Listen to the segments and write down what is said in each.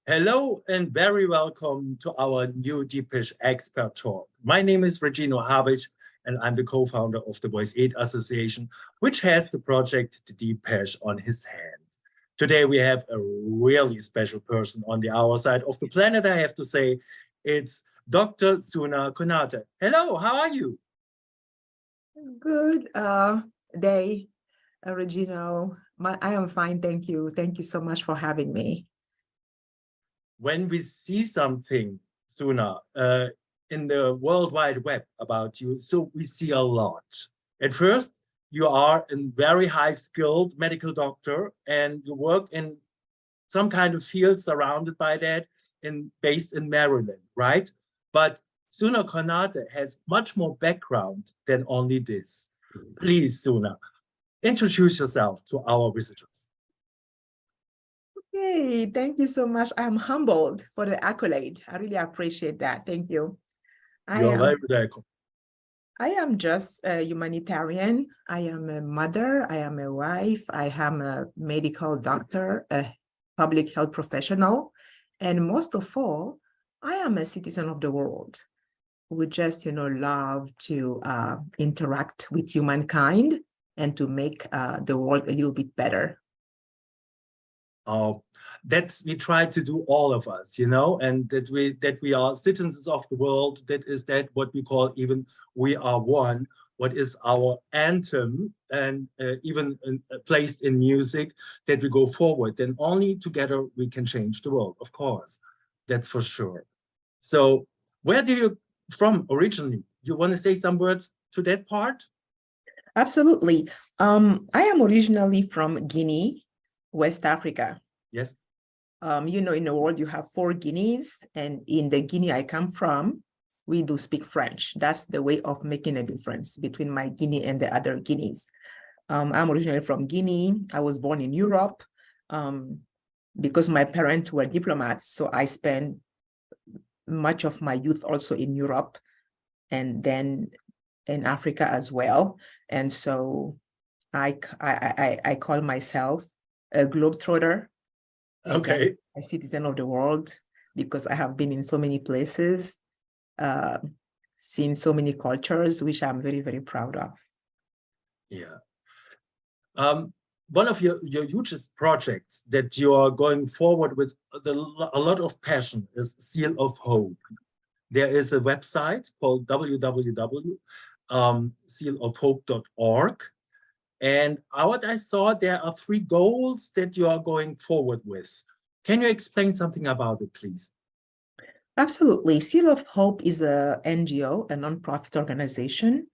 Hello and very welcome to our new DPESH Expert Talk. My name is Regino Havich and I'm the co-founder of the Voice 8 Association, which has the project the DPESH on his hand. Today we have a really special person on the other side of the planet, I have to say. It's Dr. Sona Konaté. Hello, how are you? Good day, Regino. I am fine, thank you. Thank you so much for having me. When we see something, Sona, in the World Wide Web about you, so we see a lot. At first, you are a very high-skilled medical doctor, and you work in some kind of field surrounded by that, based in Maryland, right? But Sona Konaté has much more background than only this. Please, Sona, introduce yourself to our visitors. Hey, thank you so much. I'm humbled for the accolade. I really appreciate that. Thank you. You're very welcome. I am just a humanitarian. I am a mother. I am a wife. I am a medical doctor, a public health professional. And most of all, I am a citizen of the world who just, love to interact with humankind and to make the world a little bit better. That's we try to do, all of us, and that we are citizens of the world. That is what we call even we are one. What is our anthem, and even placed in music, that we go forward. Then only together we can change the world. Of course, that's for sure. So, where do you from originally? You want to say some words to that part? Absolutely. I am originally from Guinea, West Africa. Yes. In the world, you have 4 Guineas, and in the Guinea I come from, we do speak French. That's the way of making a difference between my Guinea and the other Guineas. I'm originally from Guinea. I was born in Europe because my parents were diplomats. So I spent much of my youth also in Europe and then in Africa as well. And so I call myself a globetrotter. Okay. A citizen of the world, because I have been in so many places, seen so many cultures, which I'm very, very proud of. Yeah. One of your hugest projects that you are going forward with a lot of passion is Seal of Hope. There is a website called www.sealofhope.org. And what I saw, there are 3 goals that you are going forward with. Can you explain something about it, please? Absolutely. Seal of Hope is a NGO, a nonprofit organization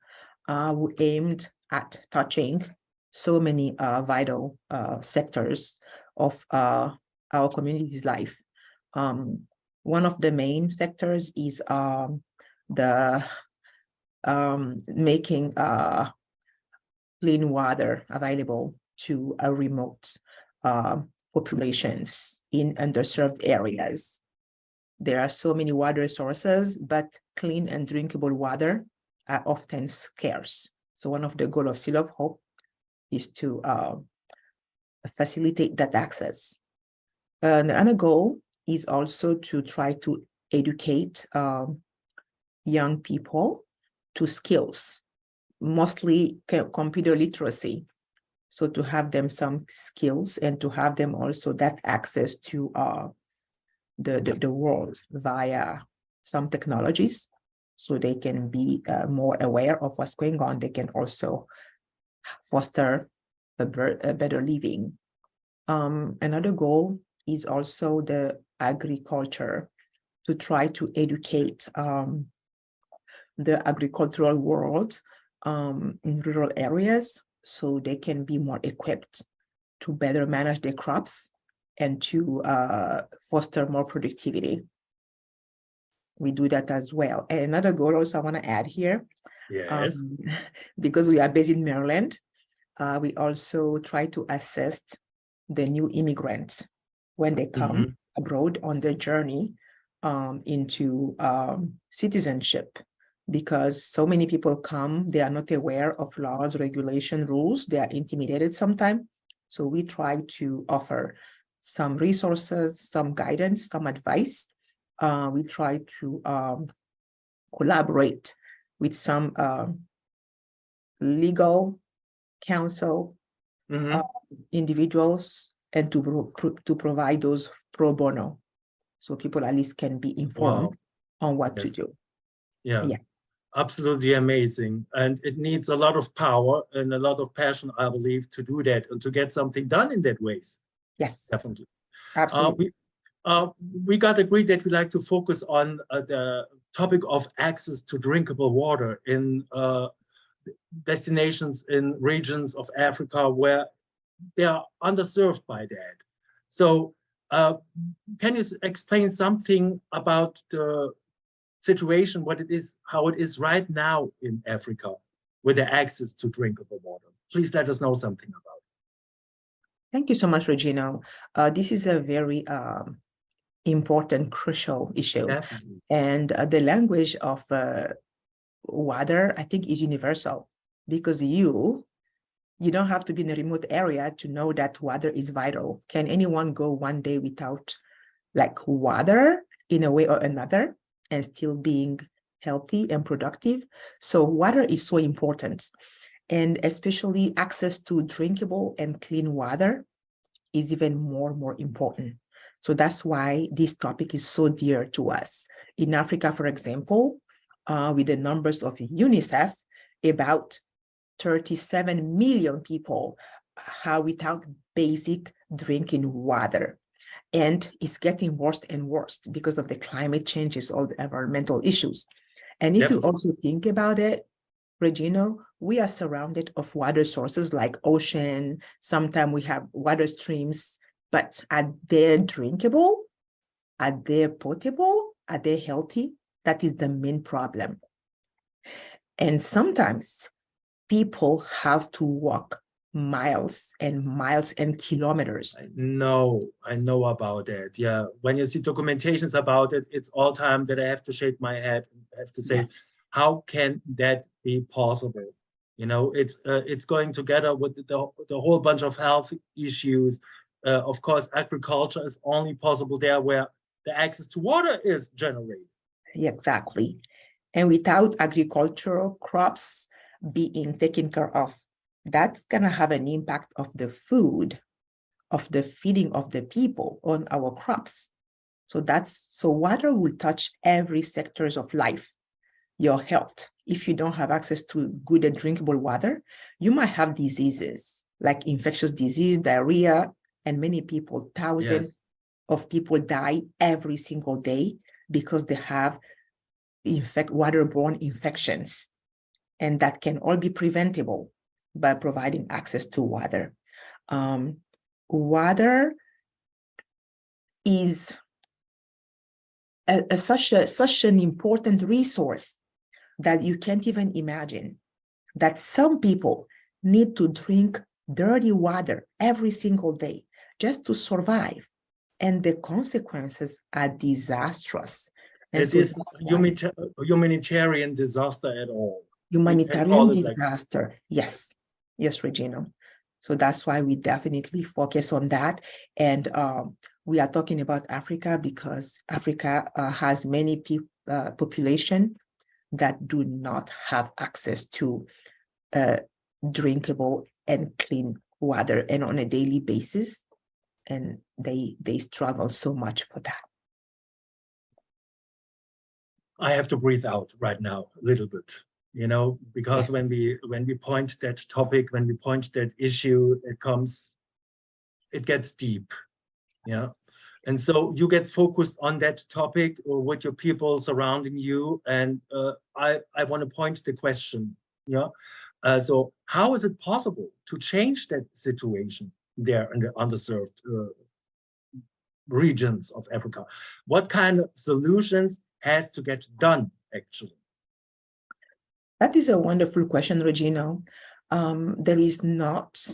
who aimed at touching so many vital sectors of our community's life. One of the main sectors is making clean water available to remote populations in underserved areas. There are so many water sources, but clean and drinkable water are often scarce. So one of the goals of Seal of Hope is to facilitate that access. Another goal is also to try to educate young people to skills, mostly computer literacy. So to have them some skills and to have them also that access to the world via some technologies, so they can be more aware of what's going on. They can also foster a better living. Another goal is also the agriculture, to try to educate the agricultural world in rural areas, so they can be more equipped to better manage their crops and to foster more productivity. We do that as well. And another goal also I want to add here, yes, because we are based in Maryland, we also try to assist the new immigrants when they come abroad on their journey into citizenship. Because so many people come, they are not aware of laws, regulation, rules, they are intimidated sometimes. So we try to offer some resources, some guidance, some advice. We try to collaborate with some legal counsel individuals, and to provide those pro bono, so people at least can be informed on what to do. Yeah, absolutely amazing. And it needs a lot of power and a lot of passion, I believe, to do that and to get something done in that ways. Yes, definitely. absolutely. We got agreed that we like to focus on the topic of access to drinkable water in destinations in regions of Africa where they are underserved by that. So can you explain something about the situation, what it is, how it is right now in Africa with the access to drinkable water? Please let us know something about it. Thank you so much, Regina. This is a very important, crucial issue. Definitely. And the language of water, I think, is universal, because you don't have to be in a remote area to know that water is vital. Can anyone go one day without like water in a way or another and still being healthy and productive? So water is so important. And especially access to drinkable and clean water is even more important. So that's why this topic is so dear to us. In Africa, for example, with the numbers of UNICEF, about 37 million people are without basic drinking water. And it's getting worse and worse because of the climate changes, all the environmental issues. And if you also think about it, Regina, we are surrounded of water sources like ocean. Sometimes we have water streams, but are they drinkable? Are they potable? Are they healthy? That is the main problem. And sometimes people have to walk miles and miles and kilometers. I know about that. Yeah, when you see documentations about it, it's all time that I have to shake my head and have to say, how can that be possible? You know, it's going together with the whole bunch of health issues. Of course, agriculture is only possible there where the access to water is generated. Exactly. And without agricultural crops being taken care of, that's going to have an impact of the food, of the feeding of the people on our crops. So water will touch every sectors of life. Your health. If you don't have access to good and drinkable water, you might have diseases like infectious disease, diarrhea, and many people, thousands of people die every single day because they have waterborne infections. And that can all be preventable by providing access to water. Water is such an important resource that you can't even imagine, that some people need to drink dirty water every single day just to survive. And the consequences are disastrous. And it is humanitarian disaster at all. Humanitarian disaster, yes, Regina. So that's why we definitely focus on that. And we are talking about Africa because Africa has many population that do not have access to drinkable and clean water and on a daily basis. And they struggle so much for that. I have to breathe out right now a little bit, you know, because when we point that topic, when we point that issue, it gets deep, yeah. And so you get focused on that topic or with your people surrounding you. And I want to point the question, yeah. So how is it possible to change that situation there in the underserved regions of Africa? What kind of solutions has to get done, actually? That is a wonderful question, Regina. There is not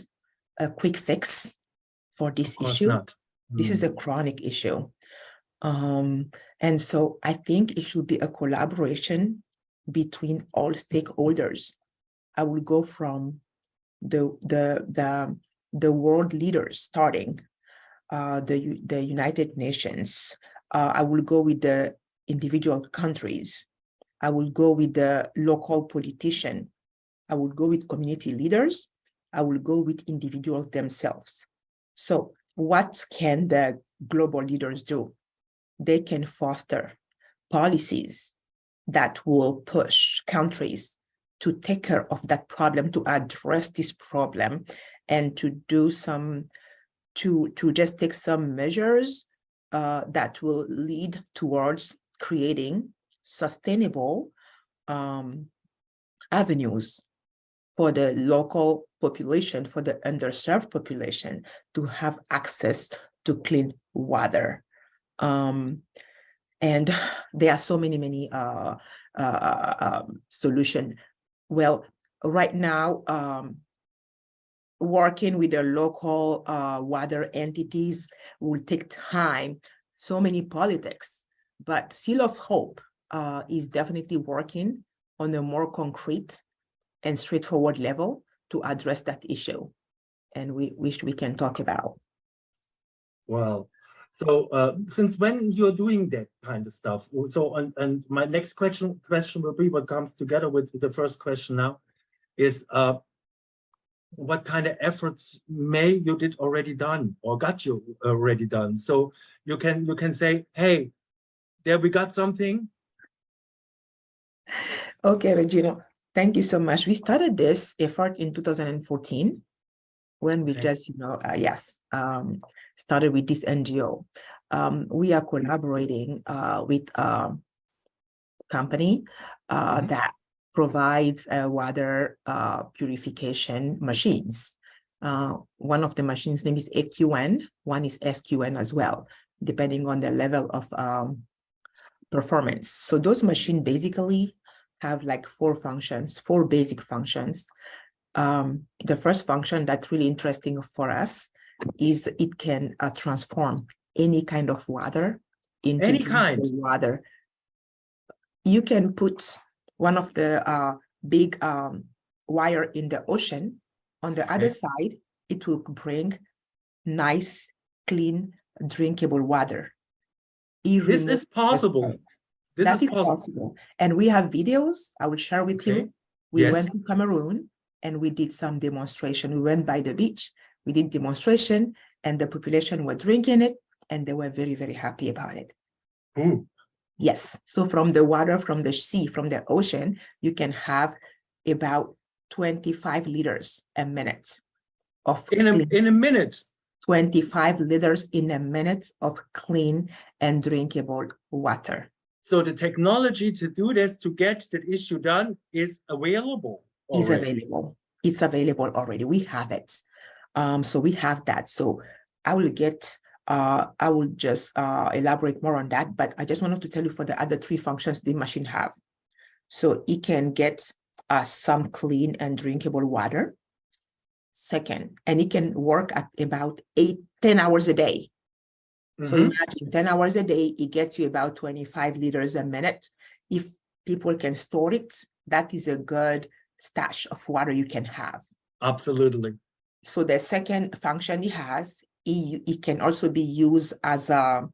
a quick fix for this issue. Not. This is a chronic issue. And so I think it should be a collaboration between all stakeholders. I will go from the world leaders starting. the United Nations. I will go with the individual countries. I will go with the local politician. I will go with community leaders. I will go with individuals themselves. So what can the global leaders do? They can foster policies that will push countries to take care of that problem, to address this problem, and to do some, to just take some measures that will lead towards creating sustainable avenues for the local population, for the underserved population, to have access to clean water. And there are so many solutions. Well, right now, working with the local water entities will take time, so many politics, but Seal of Hope is definitely working on a more concrete and straightforward level to address that issue, and we wish we can talk about. Well, so since when you're doing that kind of stuff? So, and my next question will be what comes together with the first question now is what kind of efforts you did already done or got you already done? So you can say, hey, there we got something. Okay, Regina, thank you so much. We started this effort in 2014 when we just, started with this NGO. We are collaborating with a company that provides water purification machines. One of the machines' name is AQN, one is SQN as well, depending on the level of performance. So those machines basically have like four basic functions. The first function that's really interesting for us is it can transform any kind of water into any kind of water. You can put one of the big wire in the ocean. On the other side, it will bring nice, clean, drinkable water. This is possible. That is possible. And we have videos I will share with you. We went to Cameroon and we did some demonstration. We went by the beach, we did demonstration, and the population were drinking it, and they were very, very happy about it. Ooh. Yes. So from the water, from the sea, from the ocean, you can have about 25 liters a minute of in a minute. 25 liters in a minute of clean and drinkable water. So the technology to do this, to get that issue done, is available already. It's available already. We have it. So we have that. So I will just elaborate more on that, but I just wanted to tell you for the other three functions the machine have. So it can get some clean and drinkable water. Second, and it can work at about 10 hours a day. So imagine 10 hours a day, it gets you about 25 liters a minute. If people can store it, that is a good stash of water you can have. Absolutely. So the second function it has, it can also be used as a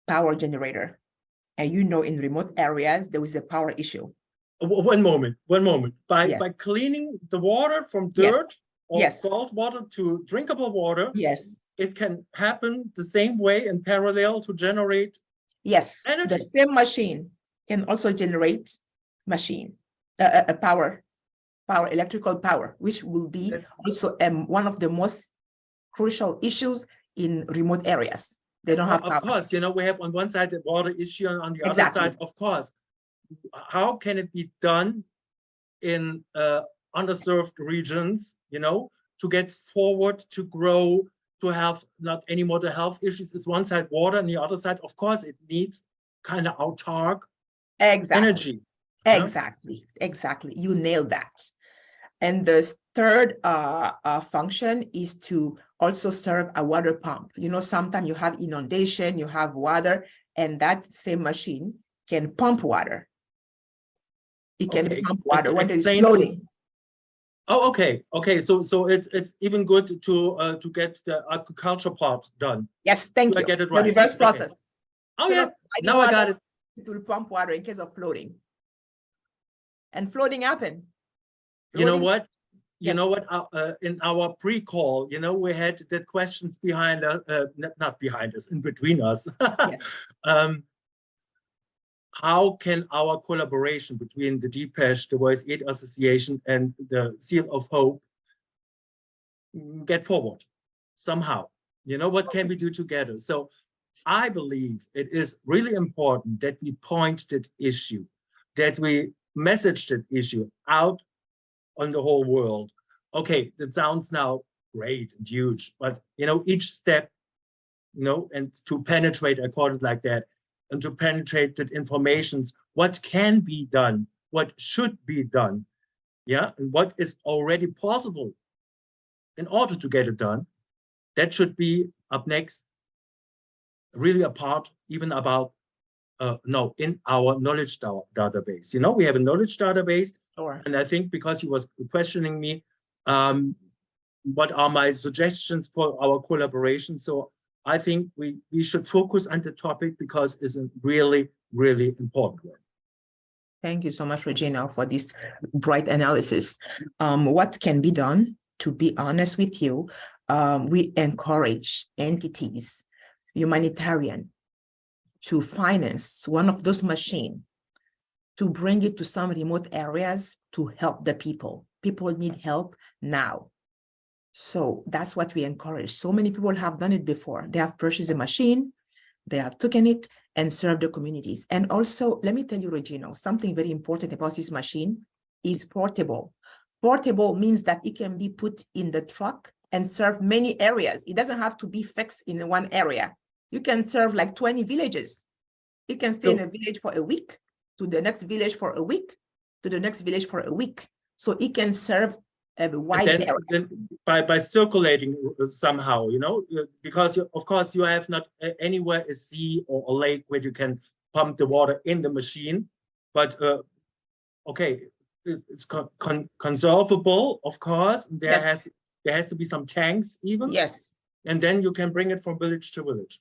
power generator. And in remote areas, there is a power issue. One moment. By cleaning the water from dirt or salt water to drinkable water, it can happen the same way in parallel to generate energy. The same machine can also generate electrical power, which will be also one of the most crucial issues in remote areas. They don't have power. Of course, we have on one side the water issue, and on the other side, of course, how can it be done in underserved regions, to get forward, to grow, to have not any more the health issues? Is one side water, and the other side, of course, it needs kind of autark energy. Exactly. You nailed that. And the third function is to also serve a water pump. Sometimes you have inundation, you have water, and that same machine can pump water. It can pump water when it's floating. Oh, okay, okay. So it's even good to get the agriculture part done. Yes, thank Do I you. get it The right? reverse Okay. process. Oh So yeah, now I got it. It will pump water in case of flooding. And flooding happen. You know Flooding, what? You yes. know what? In our pre-call, you know, we had the questions behind us, not behind us, in between us. Yes. How can our collaboration between the DPESH, the Voice Aid Association, and the Seal of Hope get forward somehow? You know, what can we do together? So I believe it is really important that we point that issue, that we message that issue out on the whole world. Okay, that sounds now great and huge, but you know, each step, you know, and to penetrate, I call it like that, and to penetrate that informations, what can be done, what should be done, yeah, and what is already possible in order to get it done, that should be up next, really a part even about no, in our knowledge database. You know, we have a knowledge database, Sure. and I think because he was questioning me, what are my suggestions for our collaboration? So I think we should focus on the topic because it's a really, really important one. Thank you so much, Regina, for this bright analysis. What can be done? To be honest with you, we encourage entities, humanitarian, to finance one of those machines, to bring it to some remote areas to help the people. People need help now. So that's what we encourage. So many people have done it before. They have purchased a machine, they have taken it and served the communities. And also, let me tell you, Regina, something very important about this machine is portable. Portable means that it can be put in the truck and serve many areas. It doesn't have to be fixed in one area. You can serve like 20 villages. You can stay in a village for a week, to the next village for a week, to the next village for a week. So it can serve a wide area. Then by circulating somehow, you know, because of course you have not anywhere a sea or a lake where you can pump the water in the machine, but okay, it's conservable, of course. There has to be some tanks even. Yes. And then you can bring it from village to village.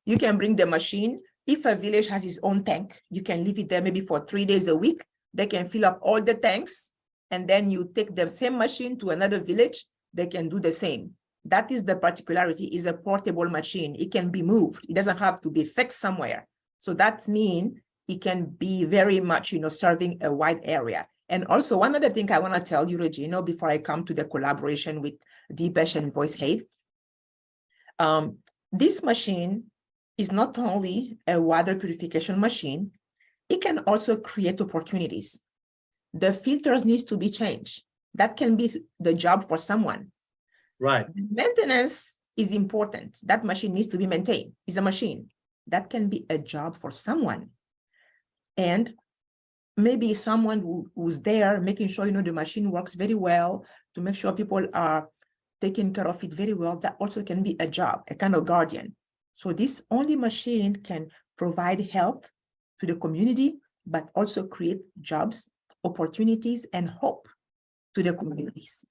You can bring the machine. If a village has its own tank, you can leave it there maybe for 3 days a week. They can fill up all the tanks, and then you take the same machine to another village, they can do the same. That is the particularity, is a portable machine. It can be moved. It doesn't have to be fixed somewhere. So that means it can be very much, you know, serving a wide area. And also one other thing I want to tell you, Regina, before I come to the collaboration with DPESH and Voice Aid, this machine is not only a water purification machine, it can also create opportunities. The filters needs to be changed. That can be the job for someone. Right. Maintenance is important. That machine needs to be maintained. It's a machine. That can be a job for someone. And maybe someone who's there making sure, you know, the machine works very well, to make sure people are taking care of it very well. That also can be a job, a kind of guardian. So this only machine can provide health to the community, but also create jobs, opportunities, and hope to the communities.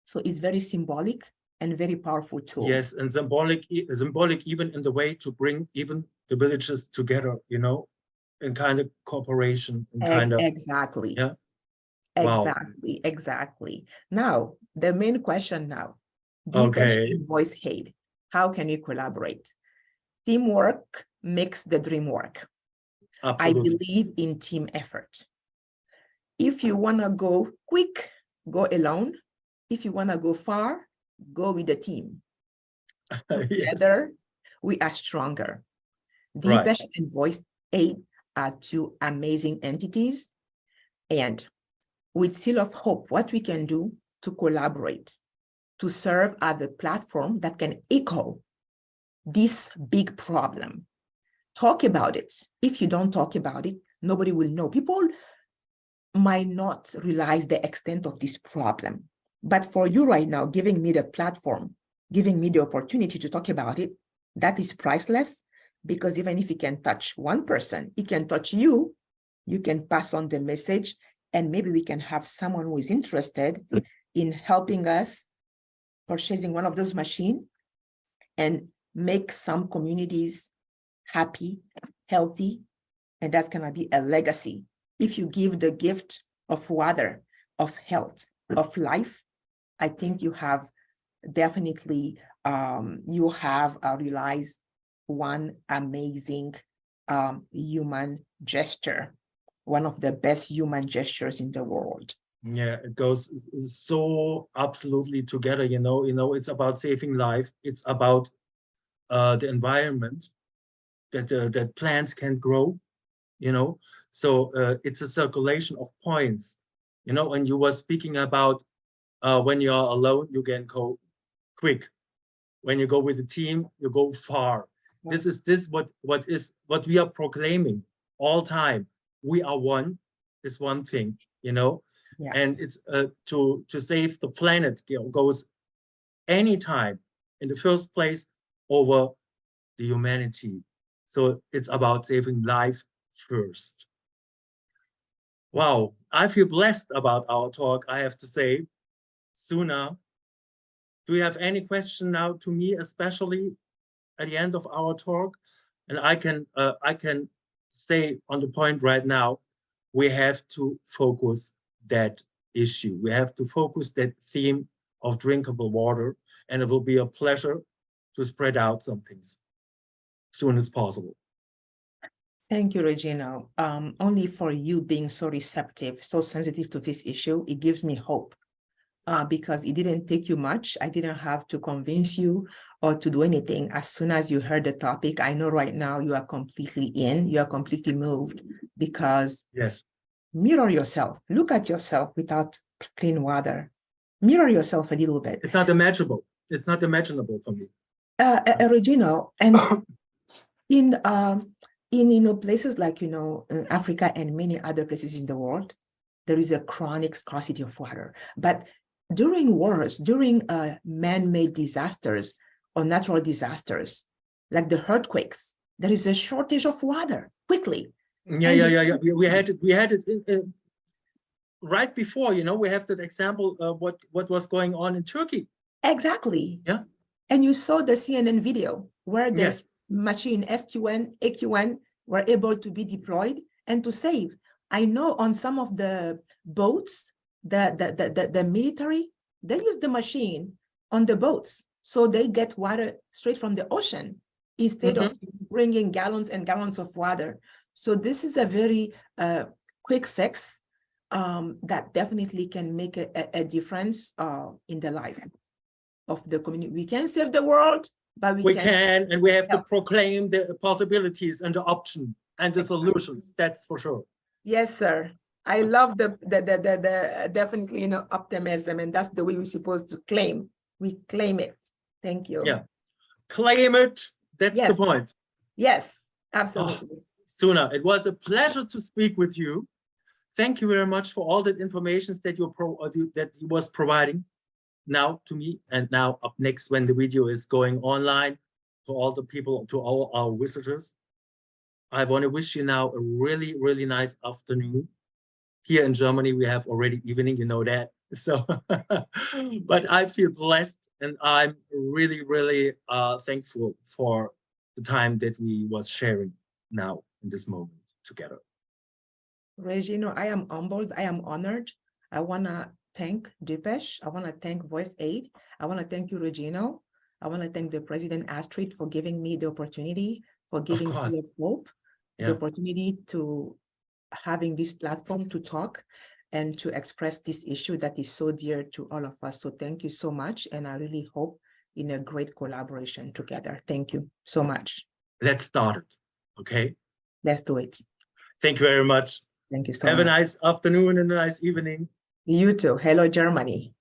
So it's very symbolic and very powerful tool. Yes, and symbolic even in the way to bring even the villages together, you know, in kind of cooperation. In kind of, exactly. Yeah. Exactly. Wow. Exactly. Now, the main question now, okay. Voice Aid. How can you collaborate? Teamwork makes the dream work. Absolutely. I believe in team effort. If you want to go quick, go alone. If you want to go far, go with the team. Together, we are stronger. DPESH and Voice Aid are two amazing entities. And with Seal of Hope, what we can do to collaborate, to serve as a platform that can echo this big problem. Talk about it. If you don't talk about it, nobody will know. People might not realize the extent of this problem. But for you right now, giving me the platform, giving me the opportunity to talk about it, that is priceless, because even if it can touch one person, it can touch you. You can pass on the message, and maybe we can have someone who is interested in helping us purchasing one of those machines and make some communities happy, healthy, and that's going to be a legacy. If you give the gift of water, of health, of life, I think you have definitely, you have realized one amazing human gesture, one of the best human gestures in the world. Yeah, it goes so absolutely together, you know, it's about saving life. It's about the environment that plants can grow, you know. So it's a circulation of points, you know. And you were speaking about when you're alone, you can go quick. When you go with a team, you go far. Yeah. This is what we are proclaiming all time. We are one. Is one thing, you know. Yeah. And it's to save the planet goes anytime in the first place over the humanity. So it's about saving life first. Wow, I feel blessed about our talk, I have to say. Sona, do you have any question now to me, especially at the end of our talk? And I can say on the point right now, we have to focus that issue. We have to focus that theme of drinkable water, and it will be a pleasure to spread out some things as soon as possible. Thank you, Regina. Only for you being so receptive, so sensitive to this issue, it gives me hope. Because it didn't take you much. I didn't have to convince you or to do anything. As soon as you heard the topic, I know right now you are completely in, you are completely moved, because yes, mirror yourself. Look at yourself without clean water. Mirror yourself a little bit. It's not imaginable. It's not imaginable for me. Regina, and in places like Africa and many other places in the world, there is a chronic scarcity of water. But during wars, during man-made disasters or natural disasters, like the earthquakes, there is a shortage of water quickly. Yeah. We had it right before, we have that example of what was going on in Turkey. Exactly. Yeah. And you saw the CNN video where the machine SQN, AQN were able to be deployed and to save. I know on some of the boats, the military, they use the machine on the boats. So they get water straight from the ocean instead of bringing gallons and gallons of water. So this is a very quick fix that definitely can make a difference in the life of the community. We can save the world, but we can, and we have to proclaim the possibilities and the option and the solutions. That's for sure. Yes, sir. I love the definitely optimism, and that's the way we're supposed to claim. We claim it. Thank you. Yeah, claim it. That's the point. Yes, absolutely. Sona, it was a pleasure to speak with you. Thank you very much for all the information that you was providing now to me, and now up next when the video is going online to all the people, to all our visitors. I want to wish you now a really, really nice afternoon. Here in Germany, we have already evening, you know that. So, but I feel blessed, and I'm really, really thankful for the time that we was sharing now in this moment together. Regina, I am humbled. I am honored. I want to thank Depeche. I want to thank Voice 8. I want to thank you, Regina. I want to thank the President Astrid for giving me the opportunity, for giving Seal of Hope, the opportunity to having this platform to talk and to express this issue that is so dear to all of us. So thank you so much. And I really hope in a great collaboration together. Thank you so much. Let's start it. Okay. Let's do it. Thank you very much. Thank you so much. Have a nice afternoon and a nice evening. You too. Hello, Germany.